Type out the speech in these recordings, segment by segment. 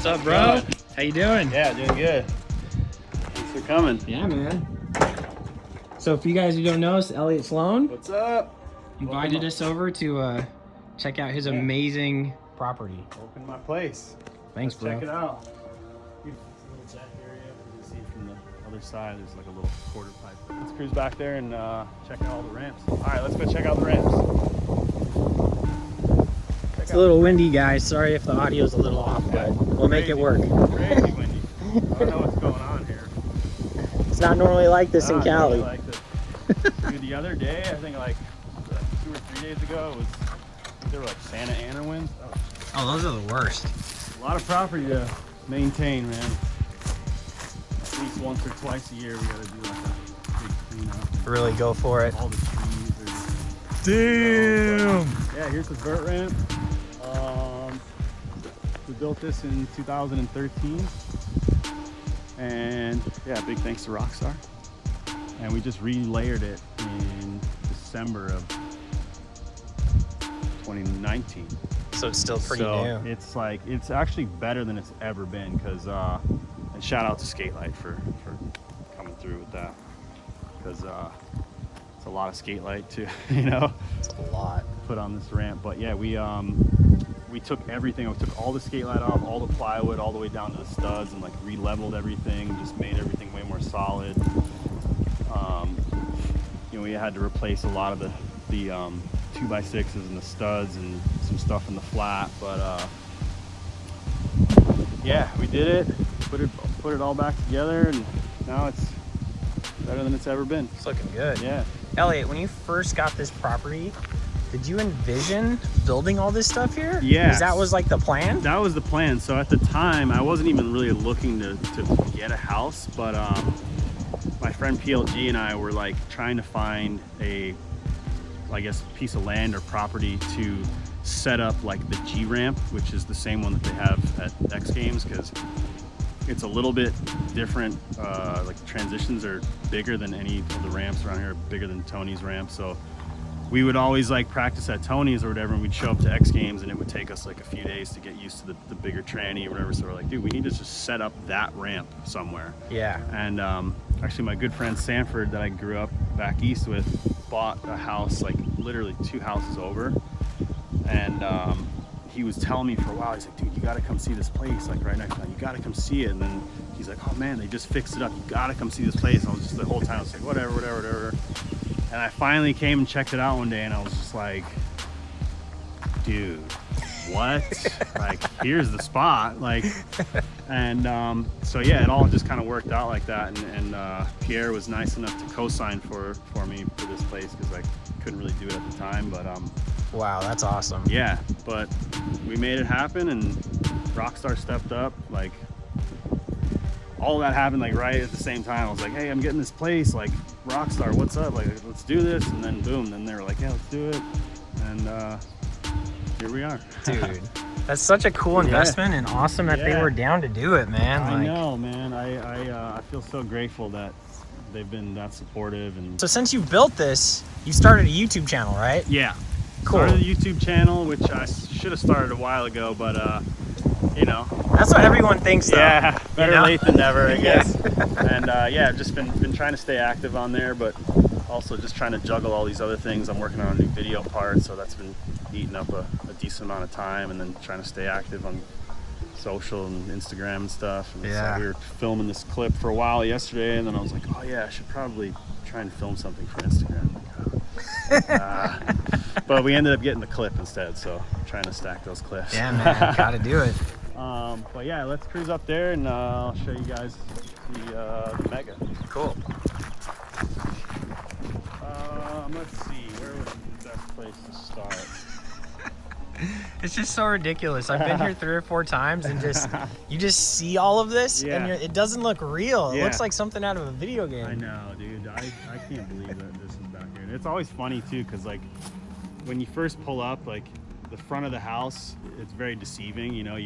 up, bro? How you doing? Yeah, doing good. Thanks for coming. Yeah, man. So for you guys who don't know, it's Elliot Sloan. What's up? Invited us over to check out his amazing property. Open my place. Thanks, bro. Check it out. It's a little deck area. You can see from the other side, there's like a little quarter pipe. Let's cruise back there and check out all the ramps. All right, let's go check out the ramps. It's a little windy, guys. Sorry if the audio's a little off, but we'll make it work. Crazy windy. I don't know what's going on here. It's not normally like this in Cali. Like this. Dude, the other day, I think like 2 or 3 days ago, there were like Santa Ana winds. Oh, those are the worst. A lot of property to maintain, man. At least once or twice a year, we gotta do like a big cleanup. Really go for it. All the trees. Damn! Yeah, here's the vert ramp. We built this in 2013. And yeah, big thanks to Rockstar. And we just re-layered it in December of 2019. So it's still pretty new. It's like, it's actually better than it's ever been because, and shout out to Skatelight for coming through with that. Because it's a lot of Skatelight too, you know? It's a lot. Put on this ramp. But yeah, we took everything. We took all the Skatelight off, all the plywood, all the way down to the studs, and like re-leveled everything, just made everything way more solid. You know, we had to replace a lot of the 2x6s and the studs and some stuff in the flat, but yeah, we did it. Put it all back together, and now it's better than it's ever been. It's looking good. Yeah. Elliot, when you first got this property, did you envision building all this stuff here? Yeah. Because that was like the plan? That was the plan. So at the time, I wasn't even really looking to get a house, but my friend PLG and I were like trying to find a, I guess, piece of land or property to set up like the G ramp, which is the same one that they have at X Games, because it's a little bit different. Like transitions are bigger than any of the ramps around here, bigger than Tony's ramp. So we would always like practice at Tony's or whatever, and we'd show up to X Games and it would take us like a few days to get used to the bigger tranny or whatever. So we're like, dude, we need to just set up that ramp somewhere. Yeah. And actually my good friend Sanford that I grew up back east with bought a house like literally 2 houses over. And he was telling me for a while, he's like, dude, you gotta come see this place, like right next to you gotta come see it. And then he's like, oh man, they just fixed it up, you gotta come see this place. And I was just, the whole time I was like, whatever. And I finally came and checked it out one day, and I was just like, dude, what? Like, here's the spot. Like, and so yeah, it all just kind of worked out like that. And Pierre was nice enough to co-sign for me for this place because I couldn't really do it at the time. But wow, that's awesome. yeah, but we made it happen, and Rockstar stepped up. Like, all that happened like right at the same time. I was like, hey, I'm getting this place, like Rockstar, what's up? Like, let's do this. And then boom, then they were like, yeah, let's do it. And here we are. Dude, that's such a cool investment, and awesome that they were down to do it, man. I know, man. I feel so grateful that they've been that supportive. And so since you built this, you started a YouTube channel, right? yeah, Cool. Started a YouTube channel, which I should have started a while ago, but you know, that's what everyone thinks, though. Yeah, better late than never, I guess. Yeah. And yeah, I've just been trying to stay active on there, but also just trying to juggle all these other things. I'm working on a new video part, so that's been eating up a decent amount of time, and then trying to stay active on social and Instagram and stuff. And yeah. So we were filming this clip for a while yesterday, and then I was like, oh yeah, I should probably try and film something for Instagram. But we ended up getting the clip instead, so I'm trying to stack those clips. Yeah, man, gotta do it. But yeah, let's cruise up there, and I'll show you guys the Mega. Cool. Let's see, where would be the best place to start? It's just so ridiculous. I've been here 3 or 4 times, and you just see all of this, and it doesn't look real. It looks like something out of a video game. I know, dude. I can't believe that this is back here. And it's always funny too, because like when you first pull up, like the front of the house, it's very deceiving. You know,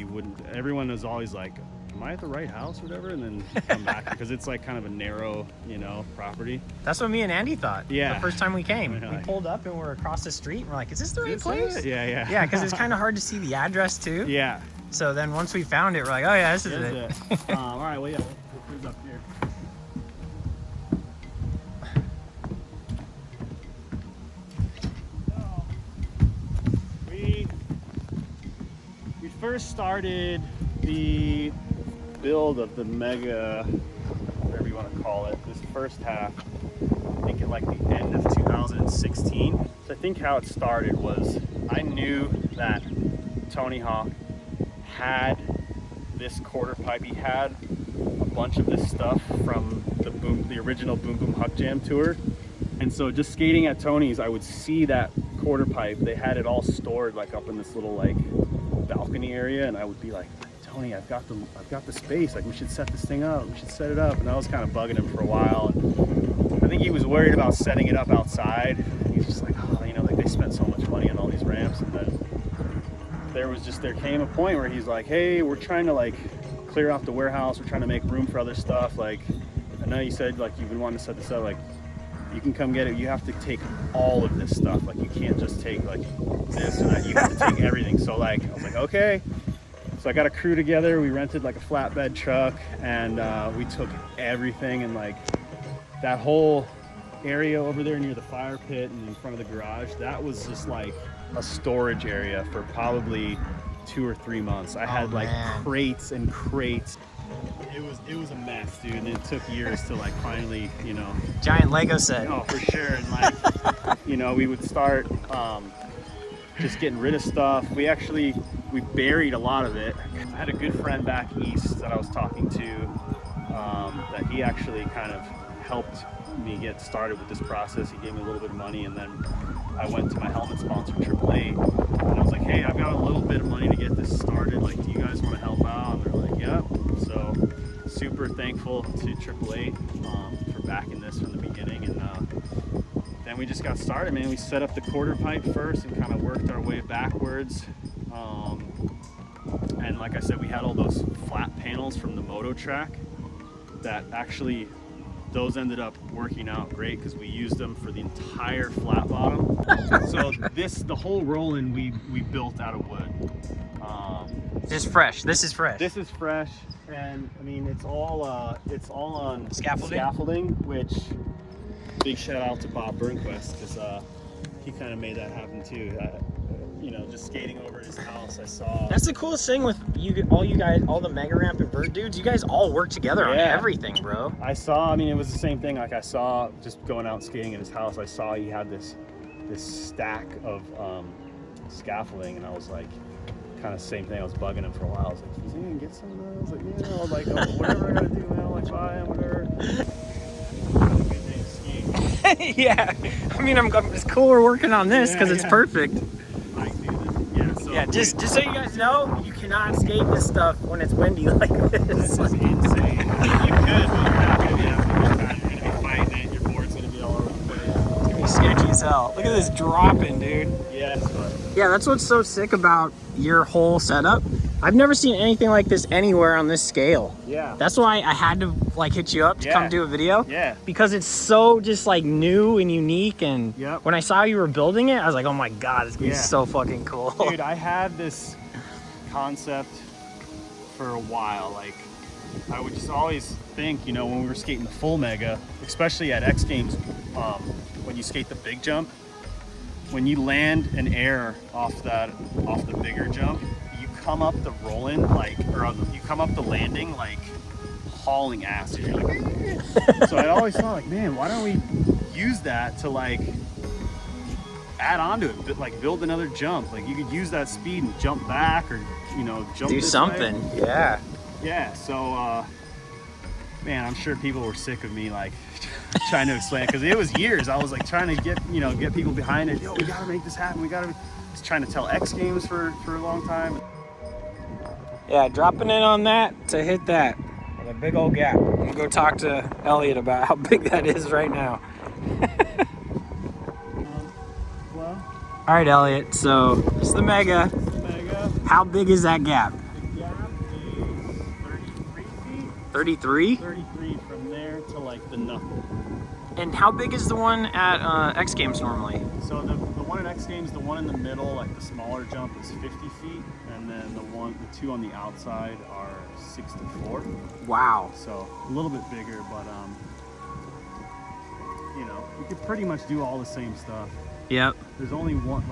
everyone is always like, am I at the right house or whatever? And then you come back because it's like kind of a narrow, you know, property. That's what me and Andy thought. Yeah. The first time we came, Really? we pulled up and we're across the street. And we're like, is this the right place? Yeah. Yeah, because it's kind of hard to see the address too. Yeah. So then once we found it, we're like, oh yeah, this is it. All right, well, yeah, we'll cruise up here. So, we first started the build of the Mega, whatever you want to call it, this first half, I think at like the end of 2016. So I think how it started was I knew that Tony Hawk had this quarter pipe. He had a bunch of this stuff from the original Boom Boom Huck Jam tour. And so just skating at Tony's, I would see that quarter pipe. They had it all stored like up in this little like balcony area, and I would be like, Tony, I've got the space, like we should set this thing up, we should set it up. And I was kind of bugging him for a while, and I think he was worried about setting it up outside. He's just like, oh, you know, like they spent so much money on all these ramps. And then there came a point where he's like, hey, we're trying to like clear off the warehouse, we're trying to make room for other stuff. Like, I know you said like you've been wanting to set this up, like you can come get it. You have to take all of this stuff. Like you can't just take like this or that. You have to take everything. So like, I was like, okay. So I got a crew together. We rented like a flatbed truck, and we took everything, and like that whole area over there near the fire pit and in front of the garage, that was just like a storage area for probably 2 or 3 months. I had like crates and crates. It was a mess, dude, and it took years to like finally, you know, giant Lego set. Oh, for sure. And like, you know, we would start just getting rid of stuff. We buried a lot of it. I had a good friend back east that I was talking to that he actually kind of helped me get started with this process. He gave me a little bit of money, and then I went to my helmet sponsor, AAA, and I was like, hey, I've got a little bit of money to get this started. Like, do you guys want to help out? And they're like, yeah. So super thankful to AAA for backing this from the beginning. And then we just got started, man. We set up the quarter pipe first and kind of worked our way backwards. And like I said, we had all those flat panels from the Moto Track that actually, those ended up working out great because we used them for the entire flat bottom. So the whole Roland we built out of wood. This is fresh. This is fresh. This is fresh, and I mean it's all on scaffolding, which big shout out to Bob Burnquist because he kind of made that happen too. You know, just skating over at his house, I saw. That's the coolest thing with all you guys, all the Mega Ramp and Vert dudes. You guys all work together on everything, bro. I mean, it was the same thing. Like I saw, just going out skating at his house, I saw he had this stack of scaffolding, and I was like, kind of same thing. I was bugging him for a while. I was like, "Is he gonna get some of those?" I was like, "Yeah." I was like, oh, "Whatever I gotta do, man. I'll like buy him, whatever." Good day to ski. Yeah, I mean, it's cool we're working on this because it's perfect. Yeah, just so you guys know, you cannot skate this stuff when it's windy like this. This is insane. You could, but you're not gonna be having a good time. You're gonna be fighting it. Your board's gonna be all over the place. It's gonna be sketchy as hell. Look at this dropping, dude. Yeah, it's fun. Yeah, that's what's so sick about your whole setup. I've never seen anything like this anywhere on this scale. Yeah. That's why I had to like hit you up to come do a video. Yeah. Because it's so just like new and unique, and when I saw you were building it, I was like, oh my god, it's gonna be so fucking cool. Dude, I had this concept for a while. Like, I would just always think, you know, when we were skating the full Mega, especially at X Games, when you skate the big jump, when you land an air off the bigger jump, come up the Roland you come up the landing like hauling ass. You're like, so I always thought like, man, why don't we use that to like add on to it, but like build another jump. Like you could use that speed and jump back, or you know, jump do something way. Yeah, so man, I'm sure people were sick of me like trying to explain it, because it was years. I was like trying to get people behind it. Yo, we gotta make this happen. I was trying to tell X Games for a long time. Yeah, dropping in on that to hit that with a big old gap. I'm gonna go talk to Elliot about how big that is right now. All right, Elliot, so this is the Mega. How big is that gap? The gap is 33 feet. 33? 33 from there to like the knuckle. And how big is the one at X Games normally? So the one at X Games, the one in the middle, like the smaller jump, is 50 feet, and then the two on the outside are 64. Wow. So a little bit bigger, but you know, you could pretty much do all the same stuff. Yep. There's only one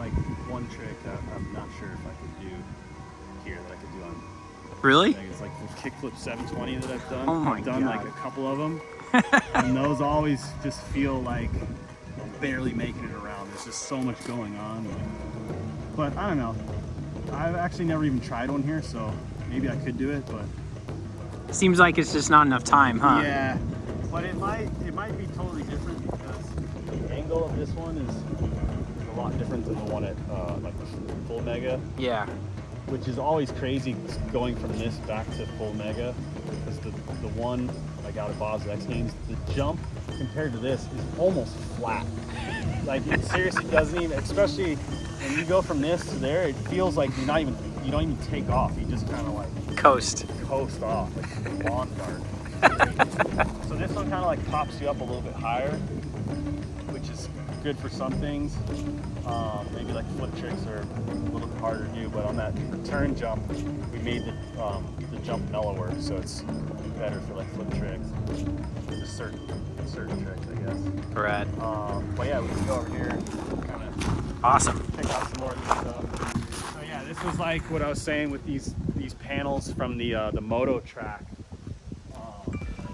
trick that I'm not sure if I could do here that I could do on. Really? Like, it's like the kickflip 720 that I've done. Oh my I've done God. like a couple of them, and those always just feel like I'm barely making it around. There's just so much going on. But I don't know. I've actually never even tried one here, so maybe I could do it. But Seems like it's just not enough time, huh? yeah, but it might be totally different because the angle of this one is a lot different than the one at like the full mega. Yeah. Which is always crazy going from this back to full mega, because the one like out of Bob's X Games, the jump compared to this is almost flat. Like it seriously doesn't even, especially when you go from this to there, it feels like you don't even take off. You just kind of like Coast off like a lawn dart. So this one kind of like pops you up a little bit higher, which is good for some things. Maybe like flip tricks are a little bit harder to do, but on that turn jump, we made the jump mellower, so it's better for like flip tricks. Just certain tricks, I guess. Rad. But yeah, we can go over here and kind of Awesome. check out some more of this stuff. So yeah, this was like what I was saying with these panels from the Moto track.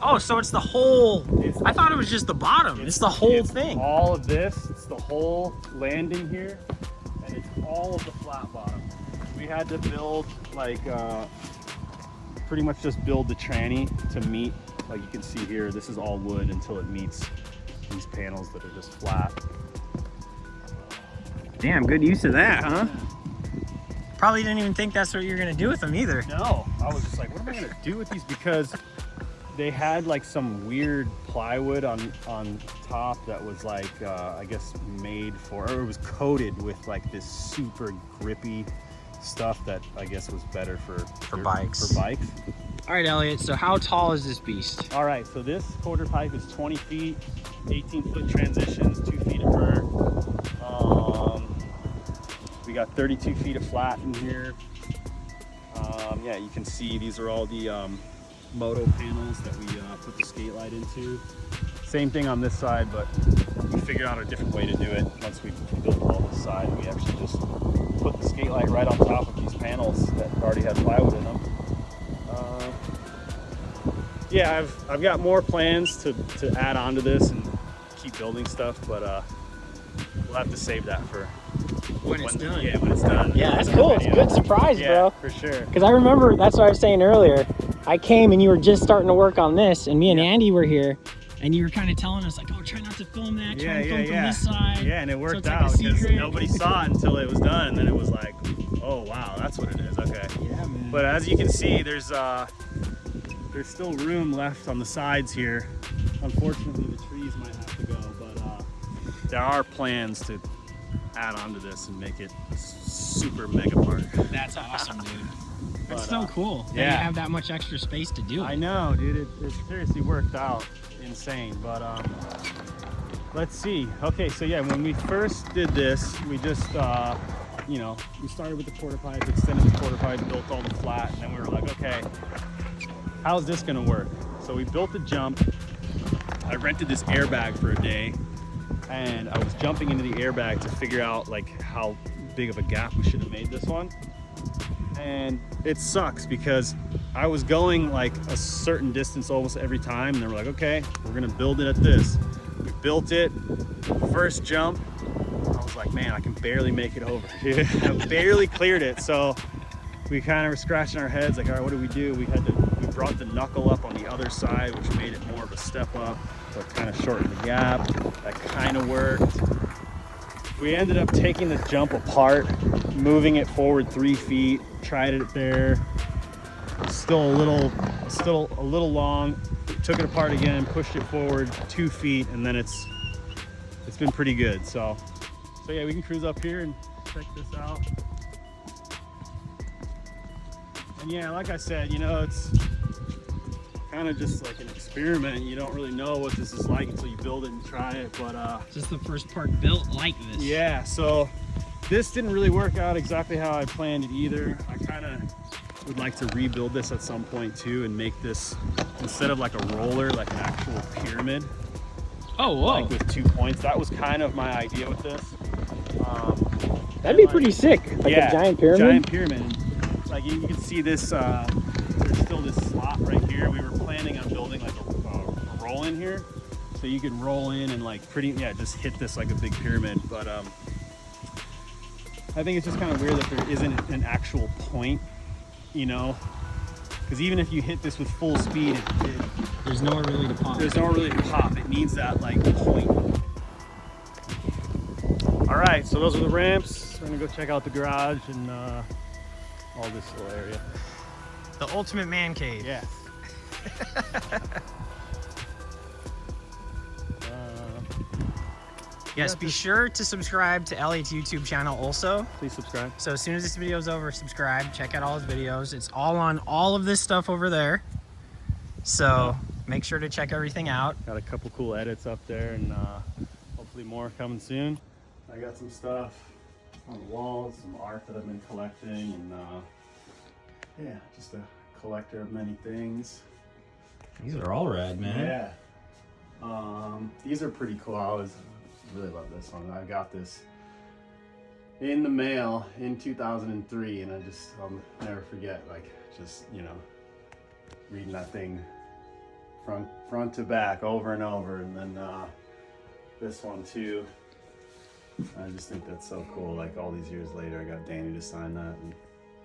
Oh, so it's the whole. I thought it was just the bottom. It's the whole thing. All of this. It's the whole landing here, and it's all of the flat bottom. We had to build like pretty much just build the tranny to meet. Like you can see here, this is all wood until it meets these panels that are just flat. Damn, good use of that, huh? Probably didn't even think that's what you're gonna do with them either. No, I was just like, what am I gonna do with these? Because they had like some weird plywood on top that was like I guess made for, or it was coated with like this super grippy stuff that I guess was better for bikes. For bikes. All right, Elliot. So how tall is this beast? All right, so this quarter pipe is 20 feet, 18-foot transitions, 2 feet of vert. We got 32 feet of flat in here. Yeah, you can see these are all the Moto panels that we put the skate light into. Same thing on this side, but we figured out a different way to do it. Once we built all this side, we actually just put the skate light right on top of these panels that already had plywood in them. Yeah, I've got more plans to add on to this and keep building stuff, but we'll have to save that for when it's done. Yeah, when it's done. Yeah, that's cool. It's a good surprise, yeah, bro. For sure. Because I remember, that's what I was saying earlier. I came and you were just starting to work on this, and me and Andy were here, and you were kind of telling us like, "Oh, try not to film that. Try to film from this side." Yeah, and it worked so out because nobody saw it until it was done, and then it was like, "Oh wow, that's what it is." Okay. Yeah, man. But as you can see, there's still room left on the sides here. Unfortunately, the trees might have to go, but there are plans to add on to this and make it a super mega park. That's awesome, dude. That's But, so cool that you have that much extra space to do it. I know, dude. It seriously worked out insane. But let's see. Okay, so yeah, when we first did this, we just you know, we started with the quarter pipe, extended the quarter pipe, built all the flat, and then we were like, okay, how's this gonna work? So we built the jump. I rented this airbag for a day, and I was jumping into the airbag to figure out like how big of a gap we should have made this one. And it sucks because I was going like a certain distance almost every time, and they were like, okay, we're gonna build it at this. We built it, first jump, I was like, man, I can barely make it over. I barely cleared it. So we kind of were scratching our heads like, all right, what do? We brought the knuckle up on the other side, which made it more of a step up. So it kind of shortened the gap. That kind of worked. We ended up taking the jump apart, moving it forward 3 feet, tried it there. Still a little long. Took it apart again, pushed it forward 2 feet, and then it's been pretty good. So yeah, we can cruise up here and check this out. And yeah, like I said, you know, it's kind of just like an experiment. You don't really know what this is like until you build it and try it. But this is the first part built like this. Yeah, so this didn't really work out exactly how I planned it either. I kind of would like to rebuild this at some point too and make this, instead of like a roller, like an actual pyramid. Oh, whoa. Like with 2 points. That was kind of my idea with this. That'd be pretty sick. Like a giant pyramid? Giant pyramid. Like you can see this, there's still this slot right here. We were planning on building like a roll in here. So you could roll in and like just hit this like a big pyramid. But I think it's just kind of weird that there isn't an actual point, you know? Because even if you hit this with full speed, there's nowhere really to pop. There's nowhere really to pop. It needs that like point. All right, so those are the ramps. We're gonna go check out the garage and all this little area. The ultimate man cave. Yes. Yes, be sure to subscribe to Elliot's YouTube channel also. Please subscribe. So as soon as this video is over, subscribe, check out all his videos. It's all on all of this stuff over there. So make sure to check everything out. Got a couple cool edits up there and hopefully more coming soon. I got some stuff on the walls, some art that I've been collecting, and yeah, just a collector of many things. These are all rad, man. Yeah. These are pretty cool. I really love this one. I got this in the mail in 2003, and I'll never forget, like, just, you know, reading that thing front to back over and over. And then this one too. I just think that's so cool. Like, all these years later, I got Danny to sign that. And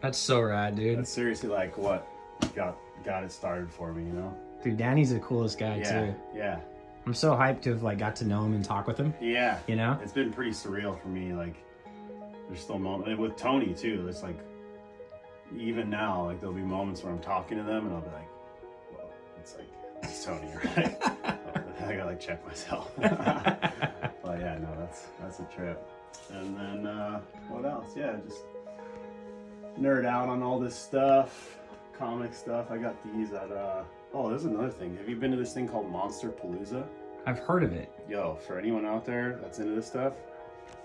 that's so rad, dude. that's seriously like what got it started for me, you know? Dude, Danny's the coolest guy too. Yeah. I'm so hyped to have like got to know him and talk with him. Yeah. You know? It's been pretty surreal for me. Like, there's still moments, and with Tony too, it's like, even now, like, there'll be moments where I'm talking to them and I'll be like, whoa, it's Tony, right? I gotta like check myself. But yeah, no, that's a trip. And then what else? Yeah, just nerd out on all this stuff, comic stuff. I got these at oh, there's another thing. Have you been to this thing called Monster Palooza? I've heard of it. Yo, for anyone out there that's into this stuff,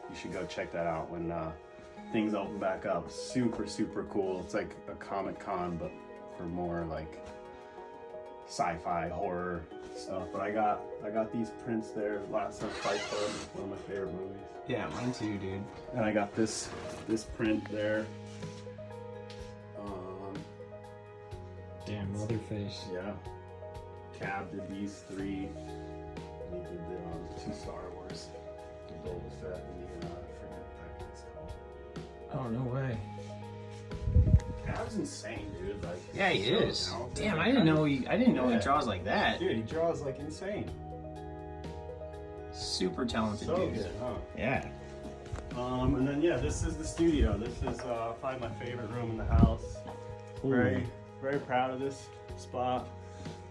you should go check that out when things open back up. Super, super cool. It's like a Comic Con, but for more like sci-fi horror stuff. But I got these prints there. Last of Fight Club, one of my favorite movies. Yeah, mine too, dude. And I got this print there. Damn, Leatherface. Yeah. Cab did these three. And he did the 2 Star Wars. The Boba Fett and the I forget what that it's called. Oh, no way. Cab's insane, dude. Like, yeah, he so is. talented. Damn, I didn't know he draws like that. Dude, he draws like insane. Super talented So dude. good, huh? Yeah. And then yeah, this is the studio. This is probably my favorite room in the house. Ooh. Very proud of this spot.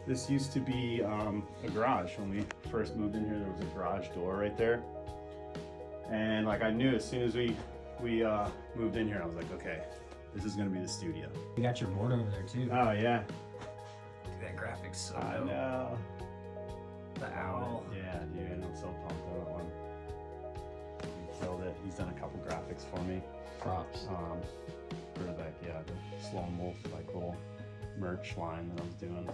This used to be a garage. When we first moved in here, there was a garage door right there. And like, I knew as soon as we moved in here, I was like, okay, this is gonna be the studio. You got your board over there too. Oh yeah. Dude, that graphics so I dope. know. The owl. Yeah, dude, I'm so pumped on that one. He killed it. He's done a couple graphics for me. Props. For like, yeah, the Sloan Wolf like little merch line that I was doing.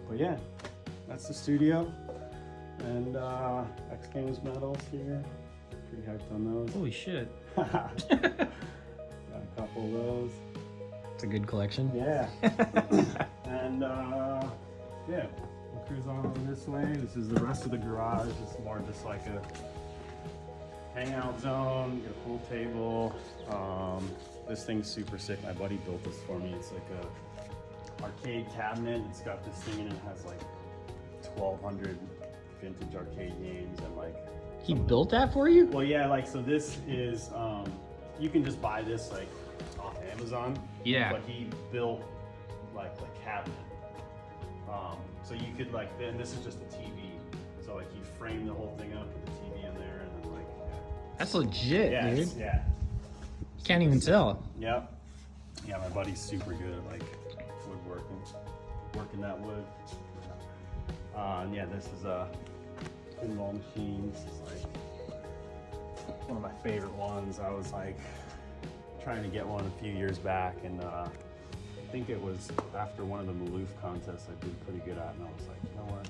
But yeah, that's the studio. And X Games medals here. Pretty hyped on those. Holy shit. Got a couple of those. It's a good collection. Yeah. And yeah, we'll cruise on over this way. This is the rest of the garage. It's more just like a hangout zone, your pool table. This thing's super sick. My buddy built this for me. It's like a arcade cabinet. It's got this thing and it has like 1,200 vintage arcade games and like. He built that for you? Well, yeah, like, so this is, you can just buy this like off Amazon. Yeah. But he built like the cabinet. So you could like, then this is just a TV. So like he framed the whole thing up with the TV in there and then like, yeah. That's legit, Yeah, dude. yeah. Can't even tell. Yep. Yeah, my buddy's super good at like woodworking, working that wood. And yeah, this is a pinball machine. This is like one of my favorite ones. I was like trying to get one a few years back, and I think it was after one of the Maloof contests I did pretty good at, and I was like, you know what,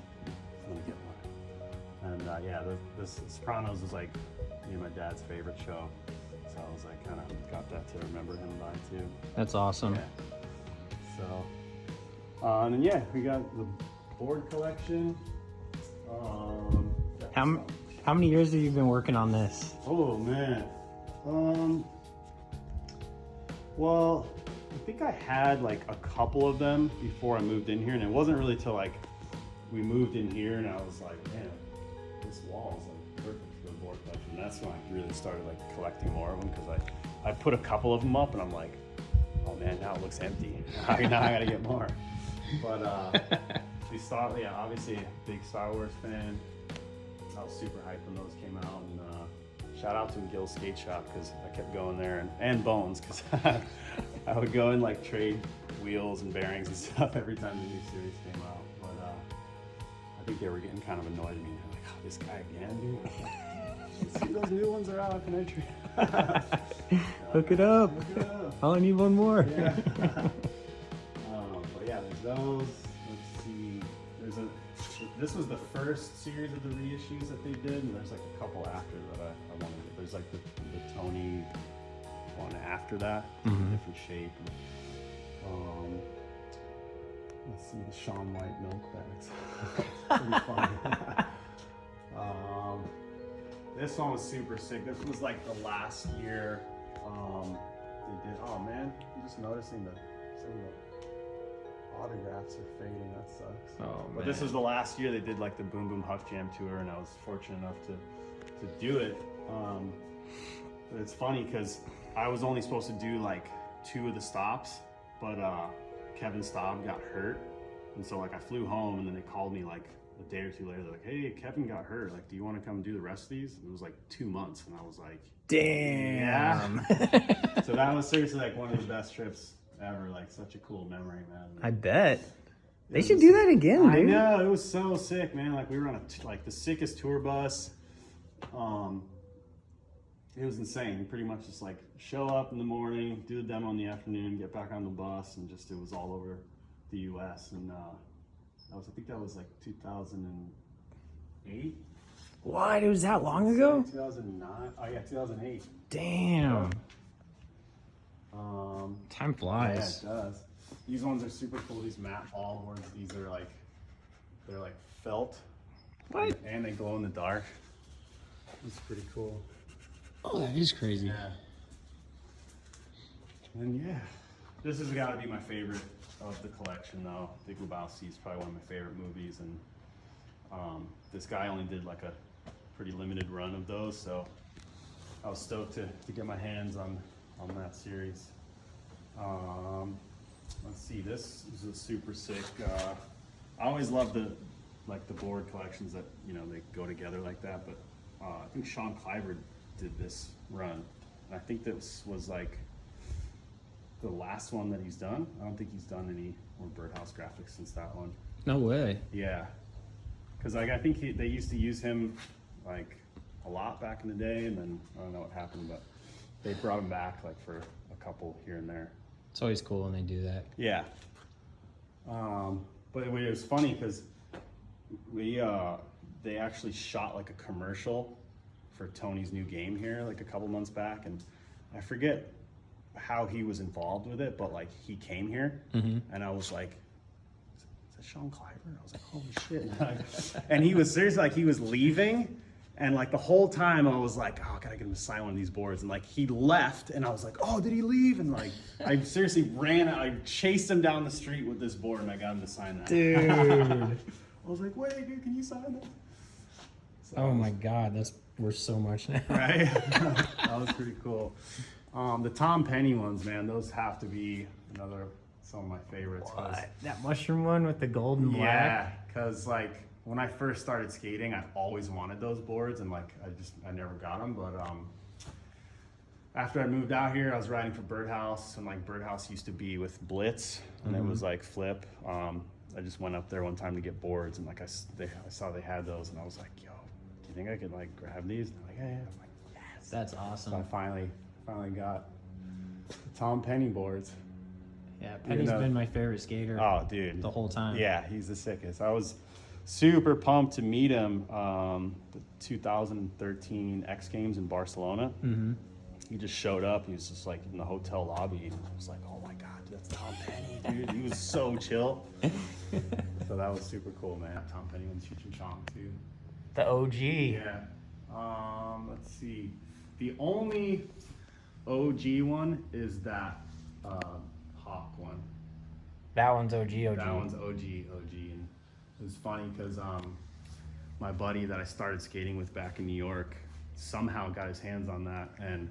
I'm gonna get one. And yeah, this Sopranos was like me and my dad's favorite show, so I was like kind of got that to remember him by too. That's awesome. Yeah. So, and then yeah, we got the board collection. How many years have you been working on this? Oh man. Well, I think I had like a couple of them before I moved in here, and it wasn't really till like we moved in here and I was like, man, this wall is like perfect for the board collection. And that's when I really started like collecting more of them, because I put a couple of them up and I'm like, oh man, now it looks empty. Now I gotta get more. But yeah, obviously a big Star Wars fan. I was super hyped when those came out, and shout out to Gill's Skate Shop, because I kept going there, and Bones, because I would go and like trade wheels and bearings and stuff every time the new series came out. But I think they were getting kind of annoyed at me. They're like, oh, this guy again, dude. See, those new ones are out. Can I trade? Hook it up. I only need one more. Yeah. But yeah, there's those. Let's see. This was the first series of the reissues that they did, and there's like a couple after that I wanted to. There's like the Tony one after that, different shape. Let's see, the Shaun White milk bags. Pretty funny. This one was super sick. This was like the last year they did. Oh man, I'm just noticing that some of the autographs are fading. That sucks. Oh, but this was the last year they did like the Boom Boom Huck Jam tour, and I was fortunate enough to do it. But it's funny because I was only supposed to do like 2 of the stops, but Kevin Staub got hurt, and so like I flew home, and then they called me like a day or 2 later. They're like, "Hey, Kevin got hurt. Like, do you want to come do the rest of these?" And it was like 2 months, and I was like, "Damn!" Yeah. So that was seriously like one of the best trips ever. Like, such a cool memory, man. I bet. They should do that again, dude. I know, it was so sick, man. Like, we were on like the sickest tour bus. It was insane. Pretty much just like show up in the morning, do the demo in the afternoon, get back on the bus, and just it was all over the U.S. And I think that was like 2008. What? It was that long ago? 2009. Oh yeah, 2008. Damn. Time flies. Yeah, it does. These ones are super cool. These matte ball boards. These are like, they're like felt. What? And they glow in the dark. It's pretty cool. Oh, that is crazy. Yeah. And yeah, this has got to be my favorite of the collection, though. Big Lebowski is probably one of my favorite movies, and this guy only did like a pretty limited run of those, so I was stoked to get my hands on that series. Let's see, this is a super sick. I always love the board collections that, you know, they go together like that, but I think Sean Cliver did this run, and I think this was like the last one that he's done. I don't think he's done any more Birdhouse graphics since that one. No way. Yeah, because like I think they used to use him like a lot back in the day, and then I don't know what happened, but they brought him back like for a couple here and there. It's always cool when they do that. Yeah. But it was funny because they actually shot like a commercial for Tony's new game here like a couple months back, and I forget how he was involved with it, but like he came here, and I was like, is that Sean Cliver? I was like, holy shit. And he was seriously like, he was leaving, and like the whole time I was like, oh, I gotta get him to sign one of these boards, and like he left, and I was like, oh, did he leave? And like I seriously I chased him down the street with this board, and I got him to sign that. Dude. I was like, wait, dude, can you sign that? So oh my God, that's worth so much now. Right? That was pretty cool. The Tom Penny ones, man, those have to be some of my favorites. What? That mushroom one with the gold and black? Yeah, because like when I first started skating, I've always wanted those boards, and like I never got them, but after I moved out here, I was riding for Birdhouse, and like Birdhouse used to be with Blitz, and it was like flip. I just went up there one time to get boards, and like I saw they had those, and I was like, yo, do you think I could like grab these? And they're like, yeah. I'm like, yes. That's awesome. So I finally got the Tom Penny boards. Yeah, Penny's been my favorite skater. Oh, dude. The whole time. Yeah, he's the sickest. I was super pumped to meet him. The 2013 X Games in Barcelona. He just showed up. He was just like in the hotel lobby, and I was like, oh my god, dude, that's Tom Penny, dude. He was so chill. So that was super cool, man. Tom Penny and Cheech and Chong too. The OG. Yeah. Let's see. The only OG one is that Hawk one. That one's OG. That one's OG. And it was funny because my buddy that I started skating with back in New York somehow got his hands on that, and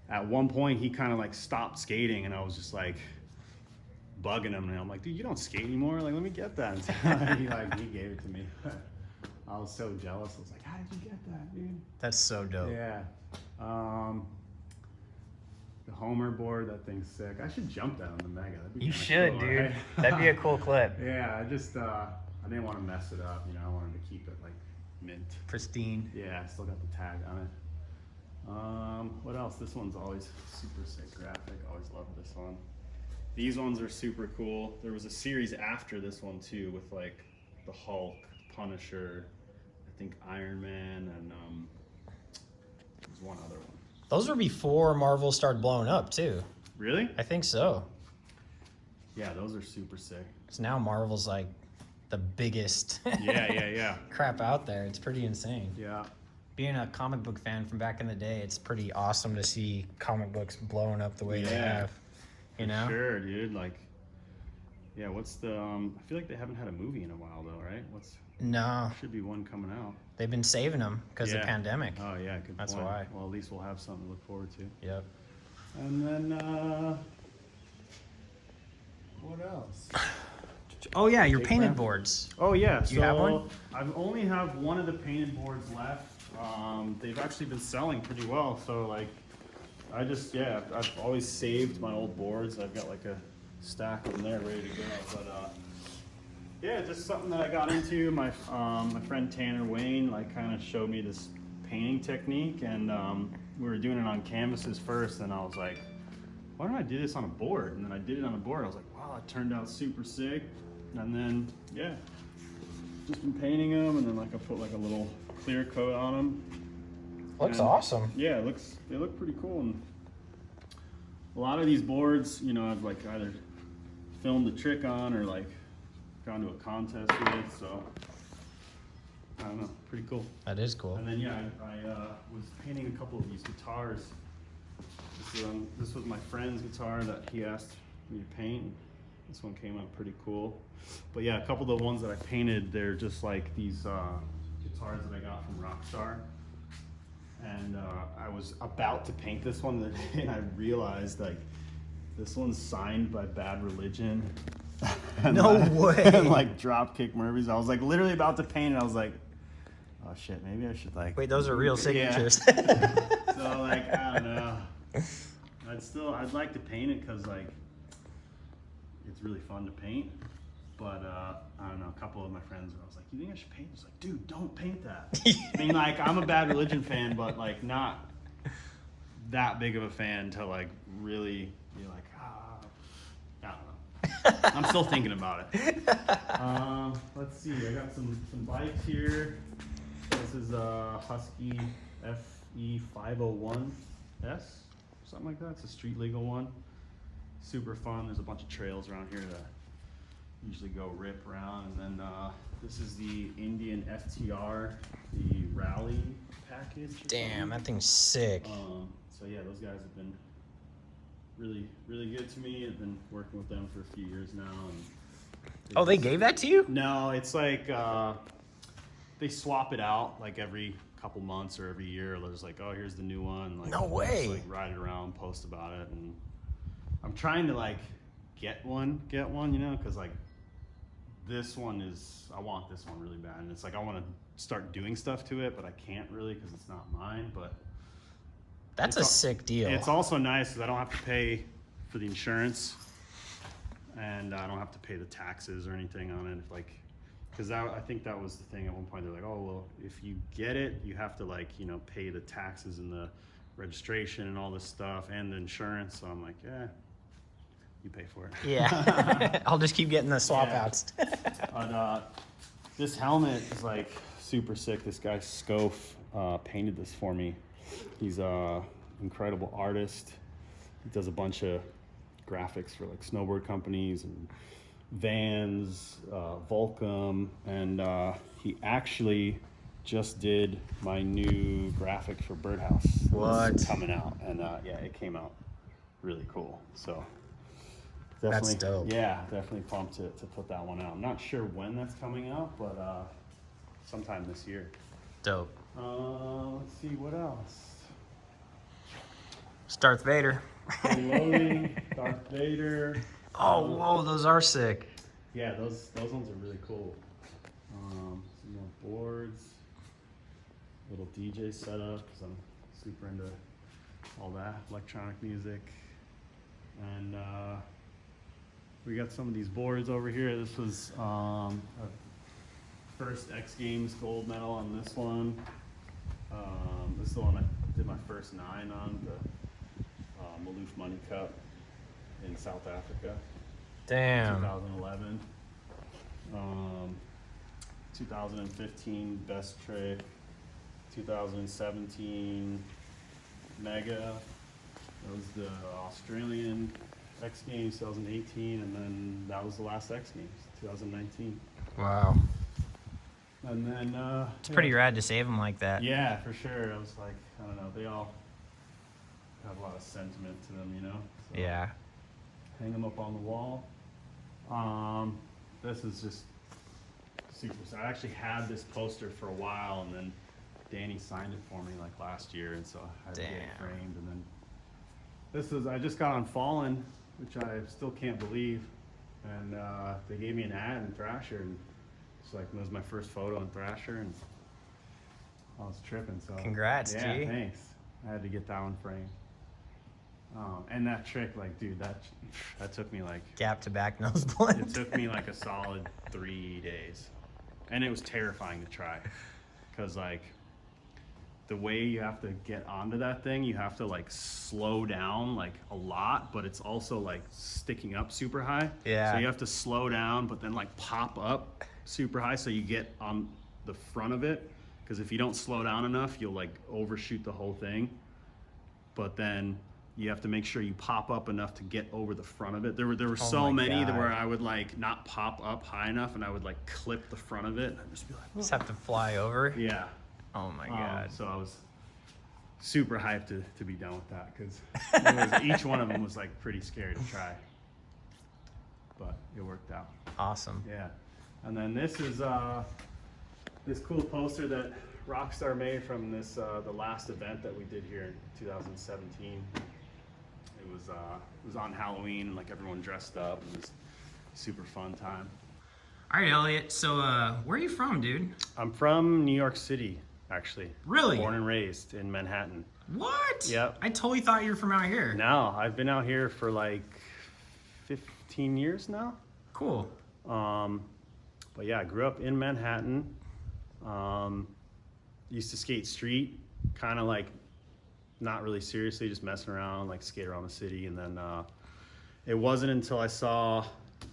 at one point he kind of like stopped skating, and I was just like bugging him, and I'm like, dude, you don't skate anymore, like let me get that. he gave it to me. I was so jealous. I was like, how did you get that, dude? That's so dope. Yeah. The Homer board, that thing's sick. I should jump that on the Mega. You should, cool, dude. right? That'd be a cool clip. Yeah, I just I didn't want to mess it up, I wanted to keep it like mint. Pristine. Yeah, I still got the tag on it. What else? This one's always super sick graphic. Always loved this one. These ones are super cool. There was a series after this one too, with like the Hulk, Punisher, I think Iron Man, and there's one other one. Those were before Marvel started blowing up too. Really? I think so. Yeah, those are super sick. So now Marvel's like the biggest Yeah. crap out there. It's pretty insane. Yeah. Being a comic book fan from back in the day, it's pretty awesome to see comic books blowing up the way they have. You know? Sure, dude. Like, yeah, what's the I feel like they haven't had a movie in a while though, right? No. Should be one coming out. They've been saving them because of the pandemic. Oh yeah, good That's point. why. Well, at least we'll have something to look forward to. Yep. And then what else? Oh yeah, your painted boards. Oh yeah, Do you have one? I only have one of the painted boards left. They've actually been selling pretty well, so like I've always saved my old boards. I've got like a stack of them there ready to go. But yeah, just something that I got into. My friend Tanner Wayne like kind of showed me this painting technique, and we were doing it on canvases first, and I was like, why don't I do this on a board? And then I did it on a board. I was like, wow, it turned out super sick. And then yeah, just been painting them, and then like I put like a little clear coat on them. Looks awesome. Yeah, they look pretty cool. And a lot of these boards, I've like either filmed a trick on or like gone to a contest with, so I don't know, pretty cool. That is cool. And then yeah, I was painting a couple of these guitars. This was my friend's guitar that he asked me to paint. This one came out pretty cool. But yeah, a couple of the ones that I painted, they're just like these guitars that I got from Rockstar. And I was about to paint this one the other day, and I realized like this one's signed by Bad Religion. No way. And like Dropkick Murphys. I was like literally about to paint it. I was like, oh shit, maybe I should like. Wait, those are real signatures. Yeah. So like I don't know. I'd like to paint it because like it's really fun to paint. But I don't know, a couple of my friends, I was like, you think I should paint? I was like, dude, don't paint that. I mean, like, I'm a Bad Religion fan, but like not that big of a fan to like really be like, I don't know. I'm still thinking about it. Let's see, I got some bikes here. This is a Husky FE501S, something like that. It's a street legal one. Super fun. There's a bunch of trails around here that usually go rip around. And then this is the Indian FTR, the rally package. Damn, that thing's sick. So yeah, those guys have been really, really good to me. I've been working with them for a few years now. And they gave that to you? No, it's like they swap it out like every couple months or every year. There's like, oh, here's the new one. Like, no way. Just, like ride it around, post about it, and I'm trying to like get one, because like this one I want this one really bad, and it's like I want to start doing stuff to it, but I can't really because it's not mine. But That's a sick deal. It's also nice because I don't have to pay for the insurance, and I don't have to pay the taxes or anything on it. Like, because I think that was the thing at one point. They're like, oh well, if you get it, you have to like pay the taxes and the registration and all this stuff and the insurance. So I'm like, yeah, you pay for it. Yeah, I'll just keep getting the swap outs. But this helmet is like super sick. This guy Scof painted this for me. He's a incredible artist. He does a bunch of graphics for like snowboard companies and Vans, Volcom, and he actually just did my new graphic for Birdhouse. What? It's coming out, and yeah, it came out really cool. So definitely, that's dope. Yeah, definitely pumped to put that one out. I'm not sure when that's coming out, but sometime this year. Dope. Let's see what else. Darth Vader. Loading, Darth Vader. Oh, whoa, those are sick. Yeah, those ones are really cool. Some more boards, little DJ setup because I'm super into all that electronic music, and we got some of these boards over here. This was our first X Games gold medal on this one. This is the one I did my first 9 on, the Maloof Money Cup in South Africa. Damn. 2011. 2015 Best Trick. 2017 Mega. That was the Australian X Games 2018, and then that was the last X Games 2019. Wow. And then It's pretty rad to save them like that. yeah, for sure. I was like, I don't know, they all have a lot of sentiment to them, So Yeah. hang them up on the wall. This is just super. I actually had this poster for a while, and then Danny signed it for me like last year, and so I had to get it framed. And then this is, I just got on Fallen, which I still can't believe, and they gave me an ad in Thrasher, and it's like, it was my first photo in Thrasher, and I was tripping. So Congrats, yeah, G. thanks. I had to get that one framed. And that trick, like, dude, that took me like, Gap to back nose blunt. it took me like a solid 3 days, and it was terrifying to try, because like the way you have to get onto that thing, you have to like slow down like a lot, but it's also like sticking up super high. Yeah. So you have to slow down, but then like pop up super high so you get on the front of it, because if you don't slow down enough, you'll like overshoot the whole thing. But then you have to make sure you pop up enough to get over the front of it. There were so many that where I would like not pop up high enough, and I would like clip the front of it, and I'd just be like, Just have to fly over. yeah. Oh my god. So I was super hyped to be done with that, because each one of them was like pretty scary to try, but it worked out. Awesome. Yeah. And then this is this cool poster that Rockstar made from this the last event that we did here in 2017. It was on Halloween, and like everyone dressed up. It was a super fun time. All right, Elliot. So, where are you from, dude? I'm from New York City, actually. Really? Born and raised in Manhattan. What? Yep. I totally thought you were from out here. No, I've been out here for like 15 years now. Cool. But yeah, I grew up in Manhattan. Used to skate street, kind of like not really seriously, just messing around, like skate around the city. And then it wasn't until I saw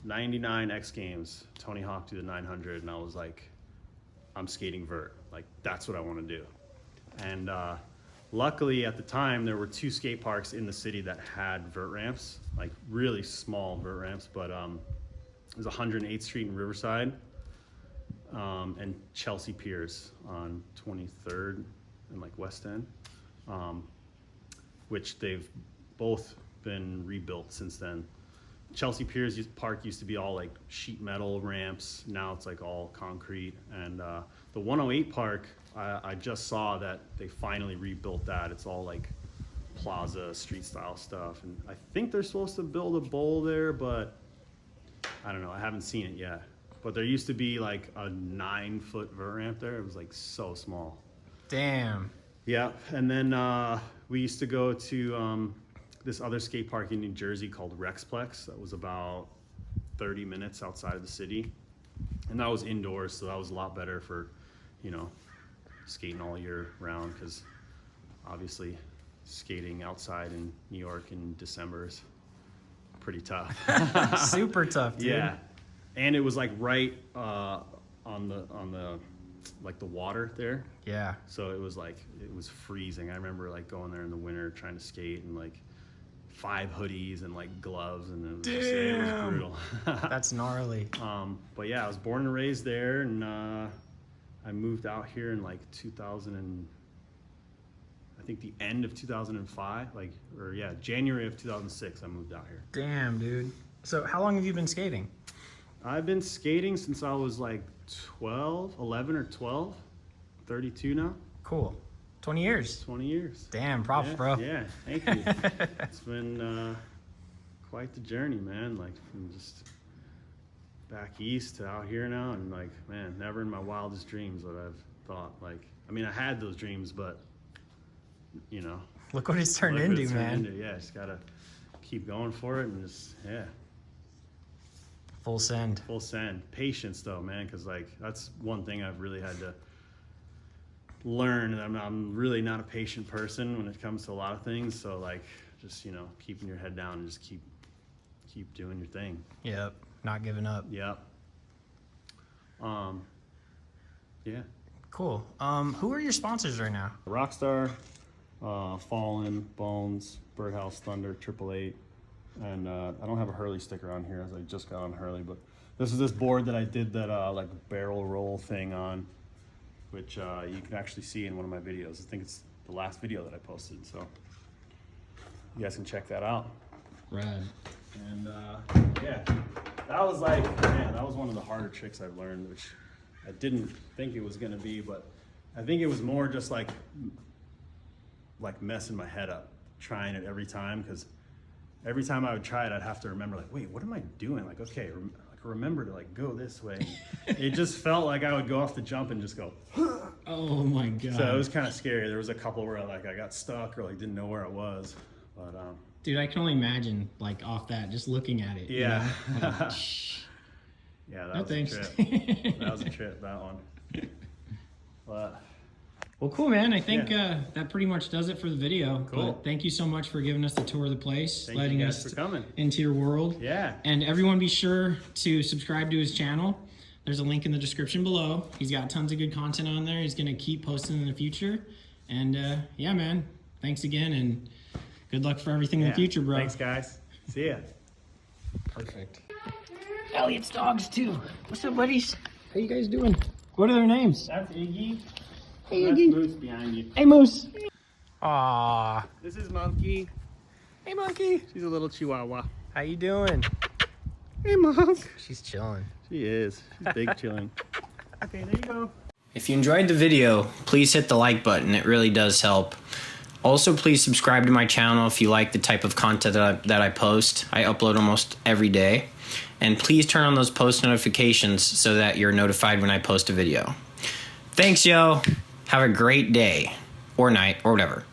99 X Games, Tony Hawk do the 900, and I was like, I'm skating vert. Like, that's what I want to do. And luckily at the time, there were 2 skate parks in the city that had vert ramps, like really small vert ramps, but it was 108th Street in Riverside, and Chelsea Piers on 23rd and like West End, which they've both been rebuilt since then. Chelsea Piers Park used to be all like sheet metal ramps. Now it's like all concrete. And the 108 Park, I just saw that they finally rebuilt that. It's all like plaza, street style stuff. And I think they're supposed to build a bowl there, but I don't know. I haven't seen it yet. But there used to be like a 9-foot vert ramp there. It was like so small. Damn. Yeah, and then we used to go to this other skate park in New Jersey called Rexplex. That was about 30 minutes outside of the city. And that was indoors, so that was a lot better for, you know, skating all year round, because obviously skating outside in New York in December is pretty tough. Super tough, dude. Yeah. And it was like right on the like the water there. Yeah. So it was freezing. I remember like going there in the winter trying to skate and like 5 hoodies and like gloves, and it was brutal. That's gnarly. But yeah, I was born and raised there, and I moved out here in like 2000 and I think the end of 2005, January of 2006 I moved out here. Damn, dude. So how long have you been skating? I've been skating since I was like 11 or 12, 32 now. Cool. 20 years. 20 years. Damn, props, bro. Yeah, thank you. It's been quite the journey, man. Like from just back east to out here now, and like, man, never in my wildest dreams would I've thought, like, I mean, I had those dreams, but you know. Look what it's turned into, man. Yeah, just gotta keep going for it and just, yeah. Full send. Full send. Patience though, man, because like that's one thing I've really had to learn. I'm really not a patient person when it comes to a lot of things. So like, just, you know, keeping your head down and just keep doing your thing. Yep. Not giving up. Yep. Yeah. Cool. Who are your sponsors right now? Rockstar, Fallen, Bones, Birdhouse, Thunder, 888. And I don't have a Hurley sticker on here as I just got on Hurley, but this is this board that I did that like barrel roll thing on, which you can actually see in one of my videos. I think it's the last video that I posted, so you guys can check that out. Rad. And yeah, that was like, man, that was one of the harder tricks I've learned, which I didn't think it was gonna be, but I think it was more just like messing my head up, trying it every time, because every time I would try it, I'd have to remember, like, wait, what am I doing? Like, okay, remember to like go this way. It just felt like I would go off the jump and just go. Oh my god. So it was kind of scary. There was a couple where like I got stuck or like didn't know where I was, but dude, I can only imagine like off that, just looking at it. Yeah. You know? Like, yeah, that no was thanks. a trip. That was a trip, that one. But well, cool, man. I think that pretty much does it for the video. Cool. But thank you so much for giving us the tour of the place, letting you guys us for coming into your world. Yeah. And everyone be sure to subscribe to his channel. There's a link in the description below. He's got tons of good content on there. He's going to keep posting in the future. And yeah, man, thanks again, and good luck for everything in the future, bro. Thanks, guys. See ya. Perfect. Elliot's dogs, too. What's up, buddies? How you guys doing? What are their names? That's Iggy. Hey, That's Iggy. Moose behind you. Hey, Moose. Aww. This is Monkey. Hey, Monkey. She's a little chihuahua. How you doing? Hey, Monk. She's chilling. She is. She's big chilling. Okay, there you go. If you enjoyed the video, please hit the like button. It really does help. Also, please subscribe to my channel if you like the type of content that I post. I upload almost every day. And please turn on those post notifications so that you're notified when I post a video. Thanks, yo. Have a great day or night or whatever.